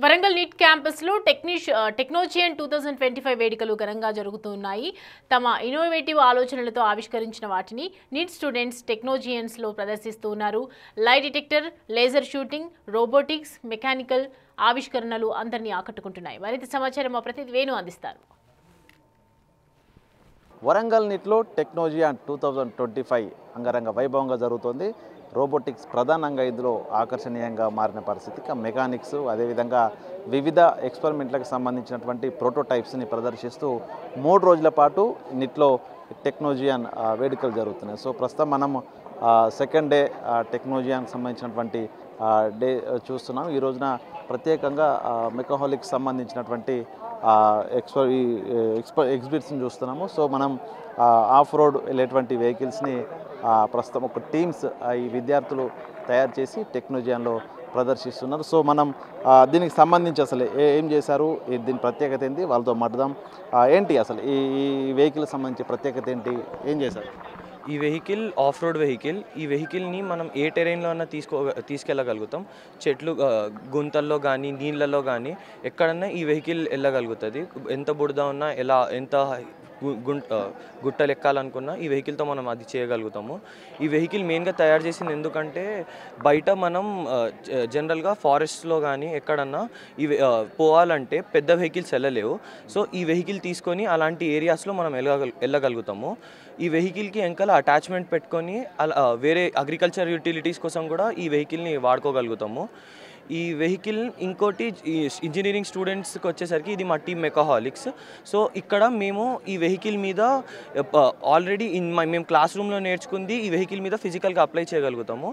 Warangal neat క్యాంపస్లో టెక్నోజియన్ 2025 వేడుకలు ఘనంగా జరుగుతున్నాయి. తమ ఇన్నోవేటివ్ ఆలోచనలతో ఆవిష్కరించిన వాటిని నీట్ స్టూడెంట్స్ టెక్నోజియన్స్లో ప్రదర్శిస్తున్నారు. Light detector, laser shooting, robotics, mechanical ఆవిష్కరణలు అందరినీ ఆకట్టుకుంటున్నాయి. మరింత సమాచారం మా ప్రతినిధి వేణు అందిస్తారు. వరంగల్ నీట్లో టెక్నోజియన్ 2025 అంగరంగ వైభవంగా జరుగుతోంది. రోబోటిక్స్ ప్రధానంగా ఇందులో ఆకర్షణీయంగా మారిన పరిస్థితి. మెకానిక్స్ అదేవిధంగా వివిధ ఎక్స్పెరిమెంట్లకు సంబంధించినటువంటి ప్రోటోటైప్స్ని ప్రదర్శిస్తూ 3 రోజుల పాటు నీట్లో టెక్నోజియన్ వేడుకలు జరుగుతున్నాయి. సో ప్రస్తుతం మనం సెకండ్ డే టెక్నోజియన్కి సంబంధించినటువంటి డే చూస్తున్నాం. ఈ రోజున ప్రత్యేకంగా మెకాహాలిక్స్ సంబంధించినటువంటి ఎగ్జిబిట్స్ని చూస్తున్నాము. సో మనం ఆఫ్ రోడ్ వెళ్ళేటువంటి వెహికల్స్ని ప్రస్తుతం ఒక టీమ్స్ ఈ విద్యార్థులు తయారు చేసి టెక్నోజియన్లో ప్రదర్శిస్తున్నారు. సో మనం దీనికి సంబంధించి అసలు ఏం చేశారు, దీని ప్రత్యేకత ఏంటి, వాళ్ళతో మాట్లాడదాం. ఏంటి అసలు ఈ వెహికల్ సంబంధించి ప్రత్యేకత ఏంటి, ఏం చేశారు? ఈ వెహికల్ ఆఫ్ రోడ్ వెహికల్. ఈ వెహికల్ని మనం ఏ టెరైన్లో అన్నా తీసుకెళ్ళగలుగుతాం. చెట్లు గుంతల్లో కానీ నీళ్ళల్లో కానీ ఎక్కడన్నా ఈ వెహికల్ వెళ్ళగలుగుతుంది. ఎంత బురద ఉన్నా ఎంత గుట్టలు ఎక్కాలనుకున్నా ఈ వెహికల్తో మనం అది చేయగలుగుతాము. ఈ వెహికల్ మెయిన్గా తయారు చేసింది ఎందుకంటే బయట మనం జనరల్గా ఫారెస్ట్లో కానీ ఎక్కడన్నా పోవాలంటే పెద్ద వెహికల్స్ వెళ్ళలేవు. సో ఈ వెహికల్ తీసుకొని అలాంటి ఏరియాస్లో మనం వెళ్ళగలుగుతాము. ఈ వెహికల్కి వెనకాల అటాచ్మెంట్ పెట్టుకొని వేరే అగ్రికల్చర్ యూటిలిటీస్ కోసం కూడా ఈ వెహికల్ని వాడుకోగలుగుతాము. ఈ వెహికల్ ఇంకోటి ఇంజనీరింగ్ స్టూడెంట్స్కి వచ్చేసరికి ఇది మా టీమ్ మెకాహాలిక్స్. సో ఇక్కడ మేము ఈ వెహికల్ మీద ఆల్రెడీ మేము క్లాస్ రూమ్లో నేర్చుకుంది ఈ వెహికల్ మీద ఫిజికల్గా అప్లై చేయగలుగుతాము.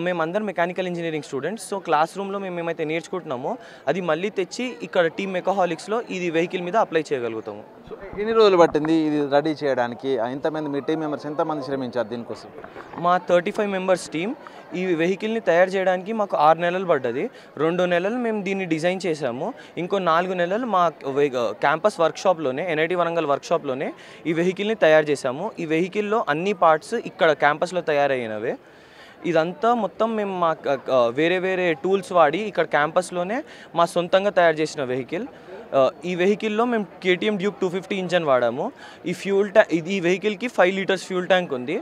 మేమందరం mechanical engineering students. So class రూమ్లో మేము ఏమైతే నేర్చుకుంటున్నామో అది మళ్ళీ తెచ్చి ఇక్కడ టీమ్ మెకాహాలిక్స్లో ఇది వెహికల్ మీద అప్లై చేయగలుగుతాము. సో ఎన్ని రోజులు పట్టింది ఇది రెడీ చేయడానికి? ఎంతమంది మీ టీం మెంబర్స్ ఎంతమంది శ్రమించారు దీనికోసం? మా 35 మెంబర్స్ టీం ఈ వెహికల్ని తయారు చేయడానికి మాకు 6 నెలలు పడ్డది. 2 నెలలు మేము దీన్ని డిజైన్ చేసాము. ఇంకో 4 నెలలు మా క్యాంపస్ వర్క్షాప్లోనే ఎన్ఐటి వరంగల్ వర్క్షాప్లోనే ఈ వెహికల్ని తయారు చేసాము. ఈ వెహికల్లో అన్ని పార్ట్స్ ఇక్కడ క్యాంపస్లో తయారైనవే. ఇదంతా మొత్తం మేము మా వేరే టూల్స్ వాడి ఇక్కడ క్యాంపస్లోనే మా సొంతంగా తయారు చేసిన వెహికల్. ఈ వెహికల్లో మేము KTM డ్యూక్ 250 ఇంజన్ వాడాము. ఈ వెహికల్కి 5 లీటర్స్ ఫ్యూల్ ట్యాంక్ ఉంది.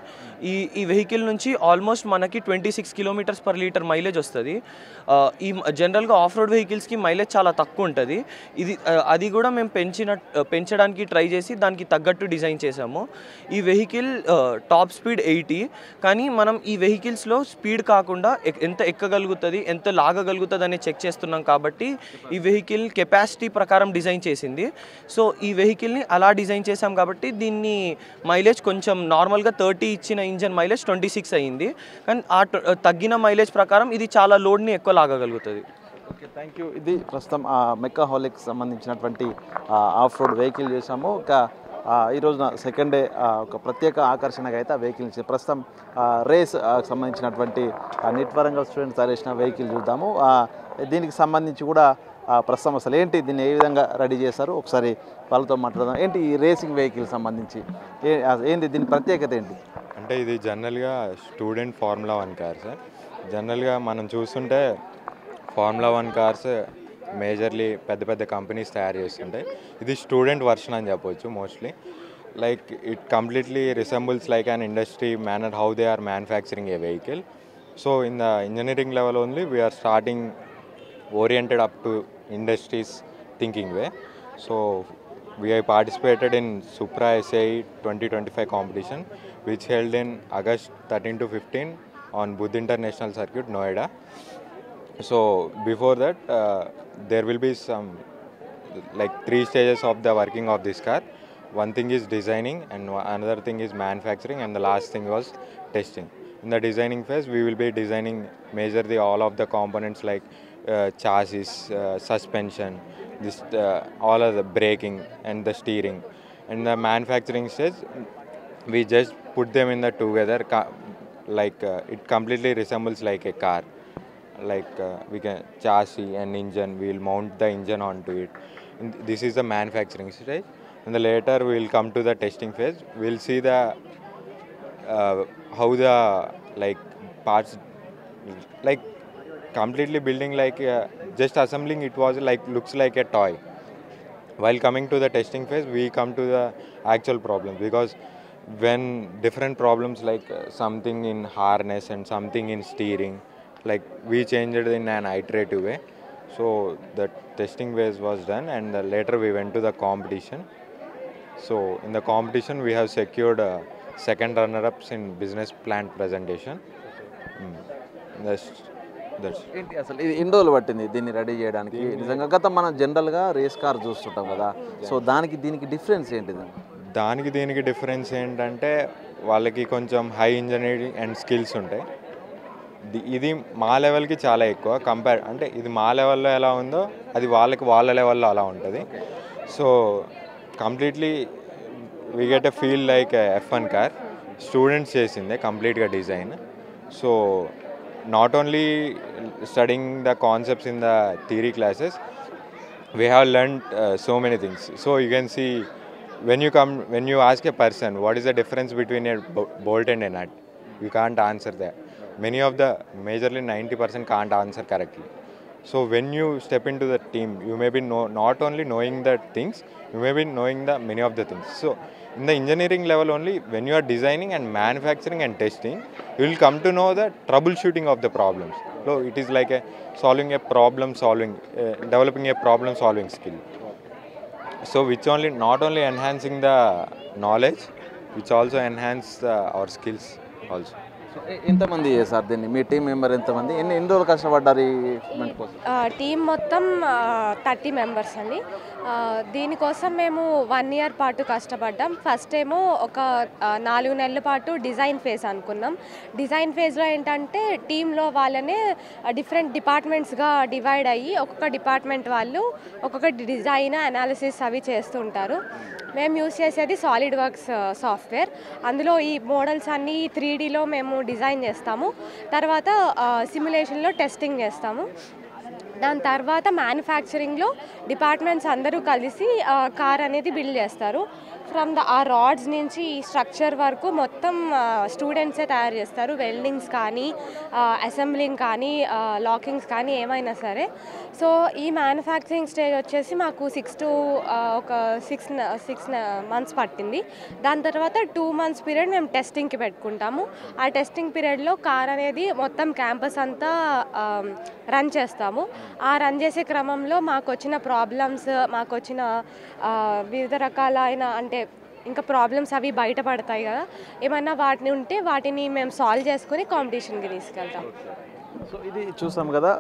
ఈ వెహికల్ నుంచి ఆల్మోస్ట్ మనకి 26 కిలోమీటర్స్ పర్ లీటర్ మైలేజ్ వస్తుంది. ఈ జనరల్గా ఆఫ్ రోడ్ వెహికల్స్కి మైలేజ్ చాలా తక్కువ ఉంటుంది. అది కూడా మేము పెంచడానికి ట్రై చేసి దానికి తగ్గట్టు డిజైన్ చేసాము. ఈ వెహికల్ టాప్ స్పీడ్ 80, కానీ మనం ఈ వెహికల్స్లో స్పీడ్ కాకుండా ఎంత ఎక్కగలుగుతుంది, ఎంత లాగగలుగుతుంది అని చెక్ చేస్తున్నాం. కాబట్టి ఈ వెహికల్ కెపాసిటీ ప్రకారం డిజైన్ చేసింది. సో ఈ వెహికల్ని అలా డిజైన్ చేసాం కాబట్టి దీన్ని మైలేజ్ కొంచెం నార్మల్గా 30 ఇచ్చిన ఇంజన్ మైలేజ్ 26 అయ్యింది. కానీ ఆ తగ్గిన మైలేజ్ ప్రకారం ఇది చాలా లోడ్ని ఎక్కువ లాగగలుగుతుంది. Okay, thank you. ఇది ప్రస్తుతం మెకాహాలిక్స్ సంబంధించినటువంటి ఆఫ్ రోడ్ వెహికల్ చేసాము. ఈ రోజున సెకండ్ డే ఒక ప్రత్యేక ఆకర్షణగా అయితే ఆ వెహికల్ ప్రస్తుతం రేస్ సంబంధించినటువంటి నీట్ వరంగల్ స్టూడెంట్స్ తయారు చేసిన వెహికల్ చూద్దాము. దీనికి సంబంధించి కూడా ప్రస్తుతం అసలు ఏంటి, దీన్ని ఏ విధంగా రెడీ చేశారు ఒకసారి వాళ్ళతో మాట్లాడదాం. ఏంటి ఈ రేసింగ్ వెహికల్ సంబంధించి ఏంటి, దీని ప్రత్యేకత ఏంటి? అంటే ఇది జనరల్గా స్టూడెంట్ ఫార్ములా 1 కార్ సార్. జనరల్గా మనం చూస్తుంటే ఫార్ములా 1 కార్స్ మేజర్లీ పెద్ద కంపెనీస్ తయారు చేస్తుంటాయి. ఇది స్టూడెంట్ వర్షన్ అని చెప్పవచ్చు mostly. Like it completely resembles like an industry manner how they are manufacturing a vehicle. So in the engineering level only we're starting oriented up to industries thinking way. So we have participated in Supra SAE 2025 competition which held in August 13 to 15 on Buddh International Circuit, Noida. So before that there will be some like 3 stages of the working of this car. One thing is designing and another thing is manufacturing and the last thing was testing. In the designing phase we will be designing majorly all of the components like chassis, suspension, all of the braking and the steering. And the manufacturing stage we just put them in the together like it completely resembles like a car. Like we can chassis and engine, we will mount the engine onto it. And this is the manufacturing stage. And the later we will come to the testing phase. We will see the how the like parts like completely building like just assembling it was like looks like a toy. While coming to the testing phase, we come to the actual problems, because when different problems like something in harness and something in steering, like we changed it in an iterative way. So the testing phase was done, and later we went to the competition. So in the competition we have secured second runner-ups in business plan presentation. Mm. That's ఏంటి అసలు ఇది ఎన్ని రోజులు పట్టింది దీన్ని ready చేయడానికి? నిజంగా గత మనం జనరల్గా రేస్ కార్ చూస్తుంటాం కదా, సో దీనికి డిఫరెన్స్ ఏంటిది? దానికి దీనికి డిఫరెన్స్ ఏంటంటే వాళ్ళకి కొంచెం హై ఇంజనీరింగ్ అండ్ స్కిల్స్ ఉంటాయి. ఇది మా లెవెల్కి చాలా ఎక్కువ కంపేర్, అంటే ఇది మా లెవెల్లో ఎలా ఉందో అది వాళ్ళ లెవెల్లో అలా ఉంటుంది. So completely we get a feel like F1 car students చేసిందే కంప్లీట్గా design. So not only studying the concepts in the theory classes, we have learned so many things. So you can see, when you ask a person what is the difference between a bolt and a nut, you can't answer that. Many of the majorly 90% can't answer correctly. So when you step into the team, you may be not only knowing the things, you may be knowing the many of the things. So in the engineering level only, when you are designing and manufacturing and testing, you will come to know the troubleshooting of the problems. So it is like developing a problem solving skill. So which only not only enhancing the knowledge, which also enhance our skills also. So ఎంతమంది చేశారు దీన్ని? మీ team member ఎంతమంది? ఎన్ని రోజులు కష్టపడ్డారు ఈ event కోసం? Team మొత్తం 30 మెంబర్స్ అండి. దీనికోసం మేము 1 ఇయర్ పాటు కష్టపడ్డాం. ఫస్ట్ ఏమో ఒక 4 నెలల పాటు డిజైన్ ఫేజ్ అనుకున్నాం. డిజైన్ ఫేజ్లో ఏంటంటే టీంలో వాళ్ళనే డిఫరెంట్ డిపార్ట్మెంట్స్గా డివైడ్ అయ్యి ఒక్కొక్క డిపార్ట్మెంట్ వాళ్ళు ఒక్కొక్క డిజైన్ అనాలిసిస్ అవి చేస్తుంటారు. మేము యూస్ చేసేది సాలిడ్ వర్క్స్ సాఫ్ట్వేర్. అందులో ఈ మోడల్స్ అన్నీ 3Dలో మేము డిజైన్ చేస్తాము. తర్వాత సిమ్యులేషన్లో టెస్టింగ్ చేస్తాము. దాని తర్వాత మ్యానుఫ్యాక్చరింగ్లో డిపార్ట్మెంట్స్ అందరూ కలిసి కార్ అనేది బిల్డ్ చేస్తారు. ఫ్రమ్ ఆ రాడ్స్ నుంచి ఈ స్ట్రక్చర్ వరకు మొత్తం స్టూడెంట్సే తయారు చేస్తారు. వెల్డింగ్స్ కానీ అసెంబ్లింగ్ కానీ లాకింగ్స్ కానీ ఏమైనా సరే. సో ఈ మ్యానుఫ్యాక్చరింగ్ స్టేజ్ వచ్చేసి మాకు 6 months పట్టింది. దాని తర్వాత 2 months పీరియడ్ మేము టెస్టింగ్కి పెట్టుకుంటాము. ఆ టెస్టింగ్ పీరియడ్లో కార్ అనేది మొత్తం క్యాంపస్ అంతా రన్ చేస్తాము. ఆ రన్ చేసే క్రమంలో మాకు వచ్చిన ప్రాబ్లమ్స్, మాకు వచ్చిన వివిధ రకాలైన అంటే ఇంకా ప్రాబ్లమ్స్ అవి బయటపడతాయి కదా, ఏమన్నా వాటిని ఉంటే వాటిని మేము సాల్వ్ చేసుకుని కాంపిటీషన్కి తీసుకెళ్తాం. సో ఇది చూసాం కదా,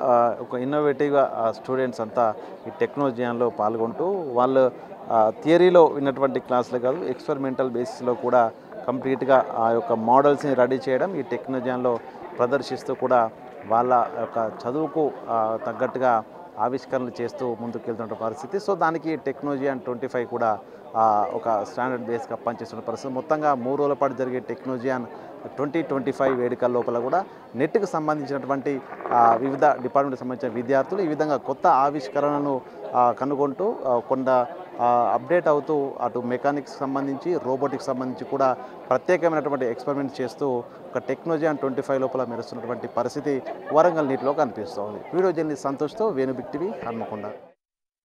ఒక ఇన్నోవేటివ్గా స్టూడెంట్స్ అంతా ఈ టెక్నాలజీలో పాల్గొంటూ వాళ్ళు థియరీలో విన్నటువంటి క్లాసులు కాదు, ఎక్స్పెరిమెంటల్ బేసిస్లో కూడా కంప్లీట్గా ఆ యొక్క మోడల్స్ని రెడీ చేయడం, ఈ టెక్నాలజీలో ప్రదర్శిస్తూ కూడా వాళ్ళ యొక్క చదువుకు తగ్గట్టుగా ఆవిష్కరణలు చేస్తూ ముందుకెళ్తున్న పరిస్థితి. సో దానికి టెక్నాలజీ 25 కూడా ఒక స్టాండర్డ్ బేస్గా పనిచేస్తున్న పరిస్థితి. మొత్తంగా 3 రోజుల పాటు జరిగే టెక్నాలజీ 2025 వేడుకల లోపల కూడా నెట్కి సంబంధించినటువంటి వివిధ డిపార్ట్మెంట్కి సంబంధించిన విద్యార్థులు ఈ విధంగా కొత్త ఆవిష్కరణను కనుగొంటూ కొంత అప్డేట్ అవుతూ అటు మెకానిక్స్ సంబంధించి రోబోటిక్స్ సంబంధించి కూడా ప్రత్యేకమైనటువంటి ఎక్స్పెరిమెంట్స్ చేస్తూ ఒక టెక్నాలజీ 25 లోపల మెరుస్తున్నటువంటి పరిస్థితి వరంగల్ నీటిలో కనిపిస్తోంది. వీడియో జర్నలిస్ట్ సంతోష్తో వేణు బిగ్ టీవీ హన్మకొండ.